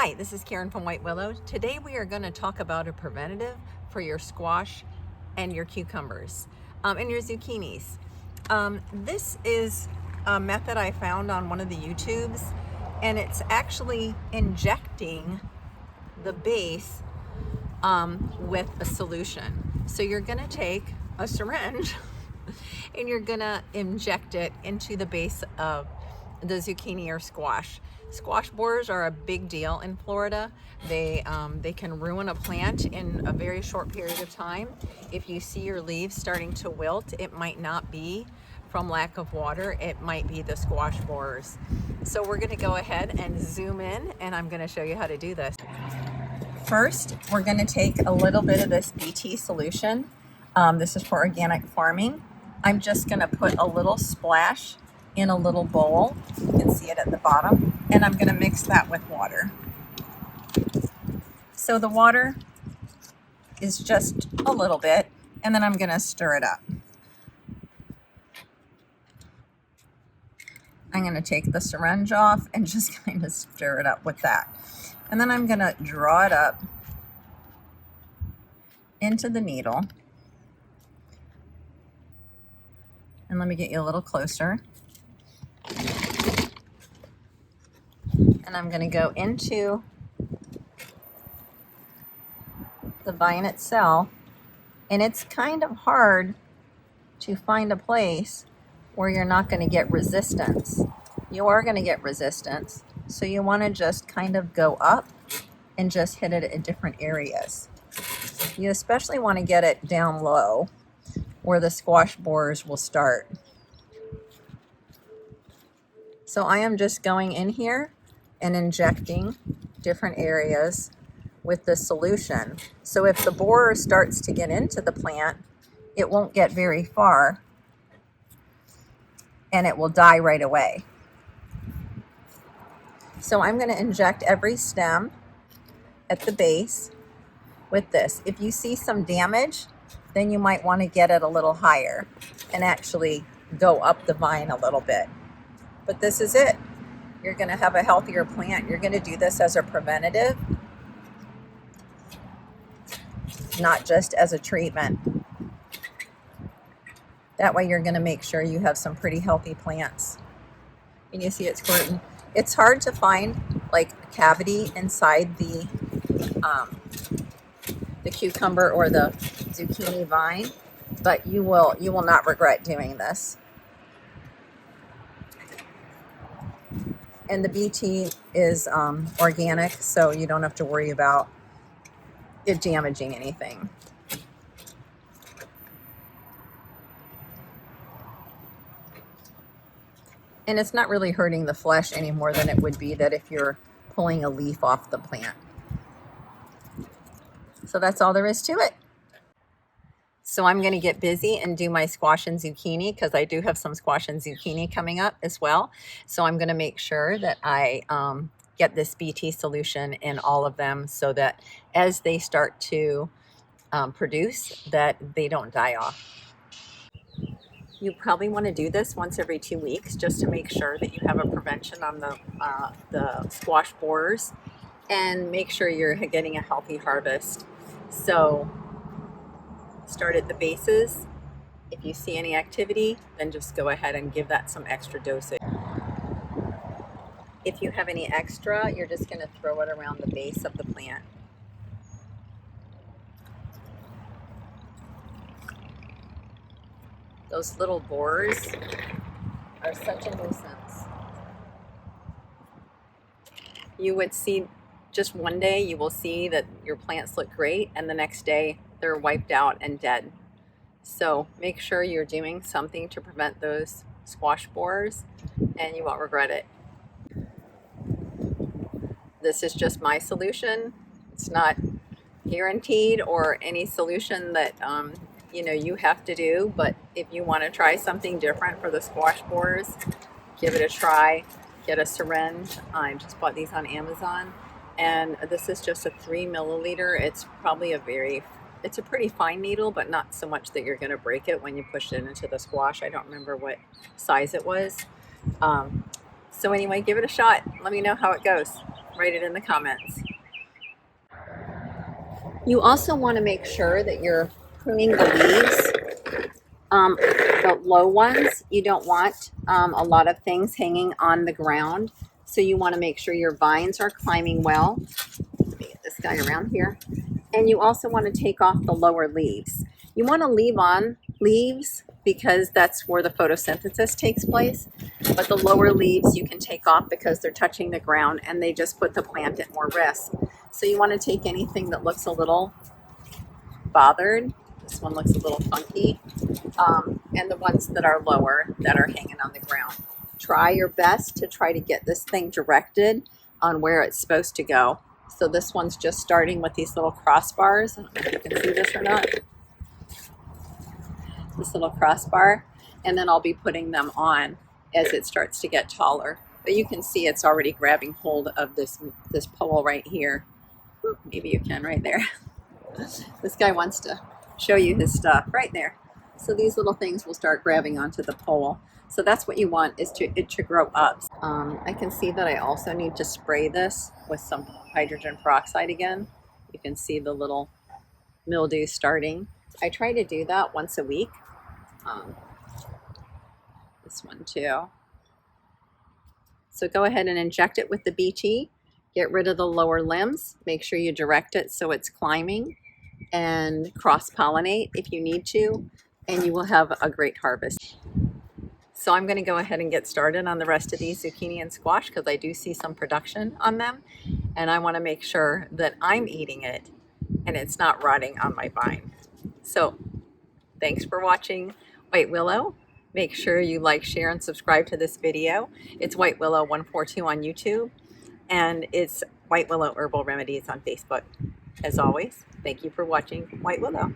Hi, this is Karen from White Willow. Today we are going to talk about a preventative for your squash and your cucumbers and your zucchinis. This is a method I found on one of the YouTubes, and it's actually injecting the base with a solution. So you're going to take a syringe and you're going to inject it into the base of the zucchini or squash. Squash borers are a big deal in Florida. They can ruin a plant in a very short period of time. If you see your leaves starting to wilt, it might not be from lack of water. It might be the squash borers. So we're going to go ahead and zoom in, and I'm going to show you how to do this. First, we're going to take a little bit of this BT solution. This is for organic farming. I'm just going to put a little splash in a little bowl. You can see it at the bottom, and I'm going to mix that with water. So the water is just a little bit, and then I'm going to stir it up. I'm going to take the syringe off and just kind of stir it up with that. And then I'm going to draw it up into the needle. And let me get you a little closer. And I'm going to go into the vine itself. And it's kind of hard to find a place where you're not going to get resistance. You are going to get resistance. So you want to just kind of go up and just hit it at different areas. You especially want to get it down low where the squash borers will start. So I am just going in here and injecting different areas with the solution. So if the borer starts to get into the plant, it won't get very far and it will die right away. So I'm going to inject every stem at the base with this. If you see some damage, then you might want to get it a little higher and actually go up the vine a little bit. But this is it. You're going to have a healthier plant. You're going to do this as a preventative, not just as a treatment. That way you're going to make sure you have some pretty healthy plants. And you see it's squirting. It's hard to find like a cavity inside the cucumber or the zucchini vine, but you will not regret doing this. And the BT is organic, so you don't have to worry about it damaging anything. And it's not really hurting the flesh any more than it would be that if you're pulling a leaf off the plant. So that's all there is to it. So I'm going to get busy and do my squash and zucchini because I do have some squash and zucchini coming up as well. So I'm going to make sure that I get this BT solution in all of them so that as they start to produce, that they don't die off. You probably want to do this once every 2 weeks just to make sure that you have a prevention on the squash borers and make sure you're getting a healthy harvest. So start at the bases. If you see any activity, then just go ahead and give that some extra dosage. If you have any extra, you're just going to throw it around the base of the plant. Those little borers are such a nuisance. You would see just one day, you will see that your plants look great, and the next day they're wiped out and dead. So make sure you're doing something to prevent those squash borers, and you won't regret it. This is just my solution. It's not guaranteed or any solution that you have to do, but if you want to try something different for the squash borers, give it a try. Get a syringe. I just bought these on Amazon, and this is just a 3 milliliter. It's probably it's a pretty fine needle, but not so much that you're going to break it when you push it into the squash. I don't remember what size it was. So anyway, give it a shot. Let me know how it goes. Write it in the comments. You also want to make sure that you're pruning the leaves, the low ones. You don't want a lot of things hanging on the ground. So you want to make sure your vines are climbing well. Let me get this guy around here. And you also want to take off the lower leaves. You want to leave on leaves because that's where the photosynthesis takes place. But the lower leaves you can take off because they're touching the ground and they just put the plant at more risk. So you want to take anything that looks a little bothered. This one looks a little funky. And the ones that are lower that are hanging on the ground. Try your best to try to get this thing directed on where it's supposed to go. So this one's just starting with these little crossbars. I don't know if you can see this or not. This little crossbar. And then I'll be putting them on as it starts to get taller. But you can see it's already grabbing hold of this pole right here. Maybe you can right there. This guy wants to show you his stuff right there. So these little things will start grabbing onto the pole. So that's what you want, is it to grow up. I can see that I also need to spray this with some hydrogen peroxide again. You can see the little mildew starting. I try to do that once a week. This one too. So go ahead and inject it with the BT. Get rid of the lower limbs. Make sure you direct it so it's climbing, and cross-pollinate if you need to, and you will have a great harvest. So I'm going to go ahead and get started on the rest of these zucchini and squash because I do see some production on them, and I want to make sure that I'm eating it and it's not rotting on my vine. So thanks for watching White Willow. Make sure you like, share, and subscribe to this video. It's White Willow 142 on YouTube, and it's White Willow Herbal Remedies on Facebook. As always, thank you for watching White Willow.